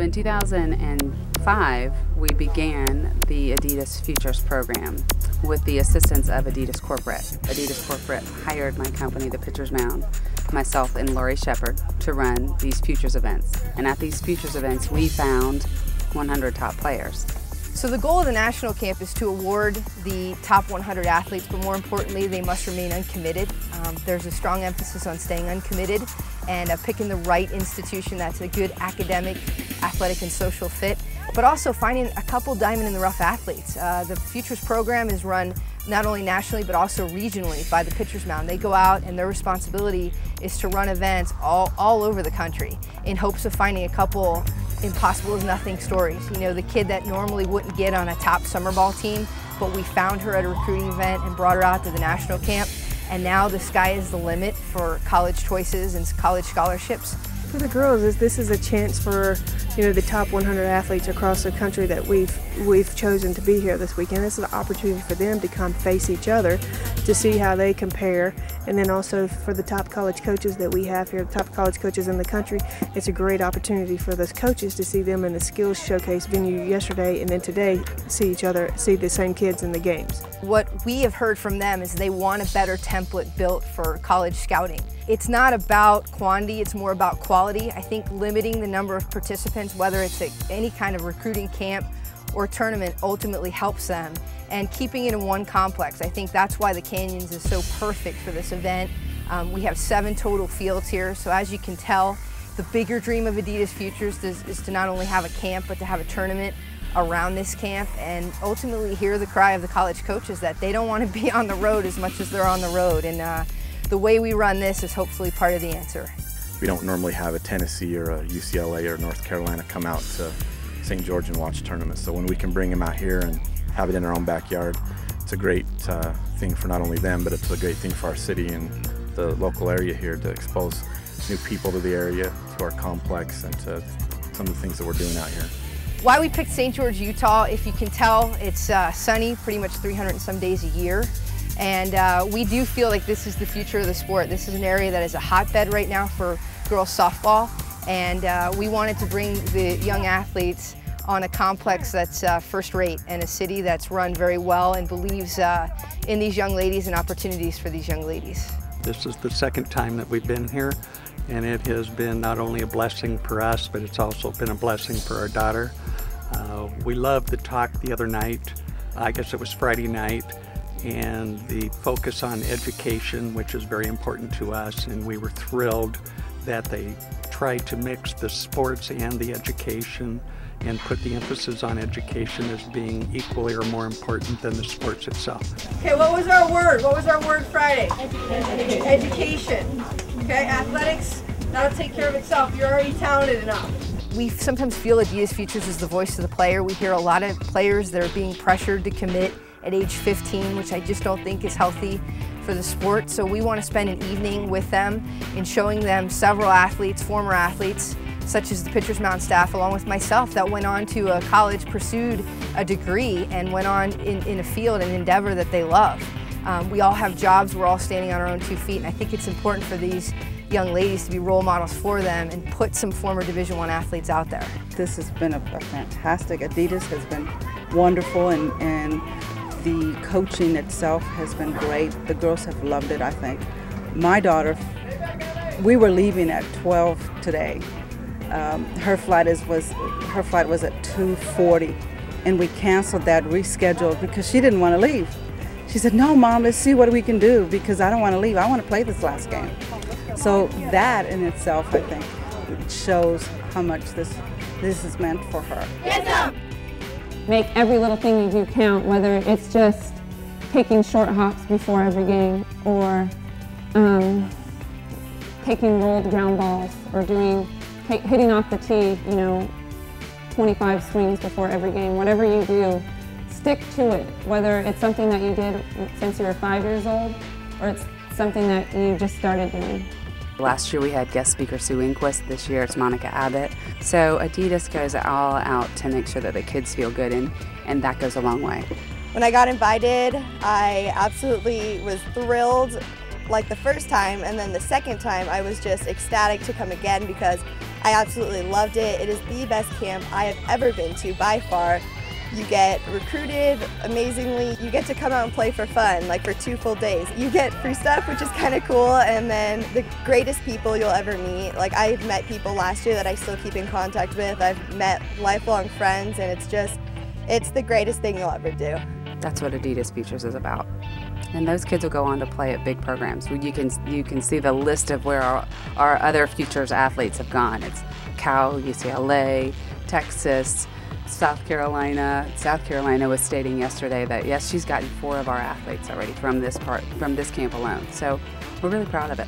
in 2005, we began the Adidas Futures program with the assistance of Adidas Corporate. Adidas Corporate hired my company, the Pitcher's Mound, myself and Lori Shepard, to run these Futures events. And at these Futures events, we found 100 top players. So the goal of the national camp is to award the top 100 athletes, but more importantly, they must remain uncommitted. There's a strong emphasis on staying uncommitted and picking the right institution that's a good academic, athletic, and social fit, but also finding a couple diamond-in-the-rough athletes. The Futures program is run not only nationally, but also regionally by the Pitcher's Mound. They go out and their responsibility is to run events all over the country in hopes of finding a couple impossible as nothing stories. You know, the kid that normally wouldn't get on a top summer ball team, but we found her at a recruiting event and brought her out to the national camp. And now the sky is the limit for college choices and college scholarships. For the girls, this is a chance for, you know, the top 100 athletes across the country that we've chosen to be here this weekend. This is an opportunity for them to come face each other to see how they compare, and then also for the top college coaches that we have here, the top college coaches in the country, it's a great opportunity for those coaches to see them in the skills showcase venue yesterday, and then today see each other, see the same kids in the games. What we have heard from them is they want a better template built for college scouting. It's not about quantity, it's more about quality. I think limiting the number of participants, whether it's at any kind of recruiting camp or tournament, ultimately helps them. And keeping it in one complex, I think that's why the Canyons is so perfect for this event. We have 7 total fields here, so as you can tell, the bigger dream of Adidas Futures is to not only have a camp, but to have a tournament around this camp, and ultimately hear the cry of the college coaches that they don't want to be on the road as much as they're on the road. And the way we run this is hopefully part of the answer. We don't normally have a Tennessee or a UCLA or North Carolina come out to St. George and watch tournaments. So when we can bring them out here and have it in our own backyard, it's a great thing for not only them, but it's a great thing for our city and the local area here to expose new people to the area, to our complex, and to some of the things that we're doing out here. Why we picked St. George, Utah, if you can tell, it's sunny pretty much 300 and some days a year. And we do feel like this is the future of the sport. This is an area that is a hotbed right now for girls softball, and we wanted to bring the young athletes on a complex that's first rate and a city that's run very well and believes in these young ladies and opportunities for these young ladies. This is the second time that we've been here, and it has been not only a blessing for us, but it's also been a blessing for our daughter. We loved the talk the other night, I guess it was Friday night, and the focus on education, which is very important to us, and we were thrilled that they tried to mix the sports and the education and put the emphasis on education as being equally or more important than the sports itself. Okay, what was our word? What was our word Friday? Education. Okay, athletics, that'll take care of itself. You're already talented enough. We sometimes feel Adidas Futures is the voice of the player. We hear a lot of players that are being pressured to commit at age 15, which I just don't think is healthy for the sport. So we want to spend an evening with them in showing them several athletes, former athletes, such as the Pitcher's Mound staff, along with myself, that went on to a college, pursued a degree, and went on in a field, an endeavor that they love. We all have jobs, we're all standing on our own 2 feet, and I think it's important for these young ladies to be role models for them and put some former Division I athletes out there. This has been a fantastic. Adidas has been wonderful, and the coaching itself has been great. The girls have loved it, I think. My daughter, we were leaving at 12 today. Her flight was at 2:40, and we canceled that, rescheduled, because she didn't want to leave. She said, "No, Mom, let's see what we can do, because I don't want to leave. I want to play this last game." So that in itself, I think, shows how much this is meant for her. Get them! Make every little thing you do count, whether it's just taking short hops before every game, or taking rolled ground balls, or hitting off the tee, 25 swings before every game. Whatever you do, stick to it, whether it's something that you did since you were 5 years old, or it's something that you just started doing. Last year we had guest speaker Sue Inquist. This year it's Monica Abbott. So Adidas goes all out to make sure that the kids feel good, and that goes a long way. When I got invited, I absolutely was thrilled like the first time, and then the second time I was just ecstatic to come again because I absolutely loved it. It is the best camp I have ever been to by far. You get recruited amazingly. You get to come out and play for fun, like for 2 full days. You get free stuff, which is kind of cool, and then the greatest people you'll ever meet. Like, I met people last year that I still keep in contact with. I've met lifelong friends, and it's the greatest thing you'll ever do. That's what Adidas Futures is about. And those kids will go on to play at big programs. You can see the list of where our other Futures athletes have gone. It's Cal, UCLA, Texas, South Carolina. South Carolina was stating yesterday that yes, she's gotten 4 of our athletes already from this camp alone. So we're really proud of it.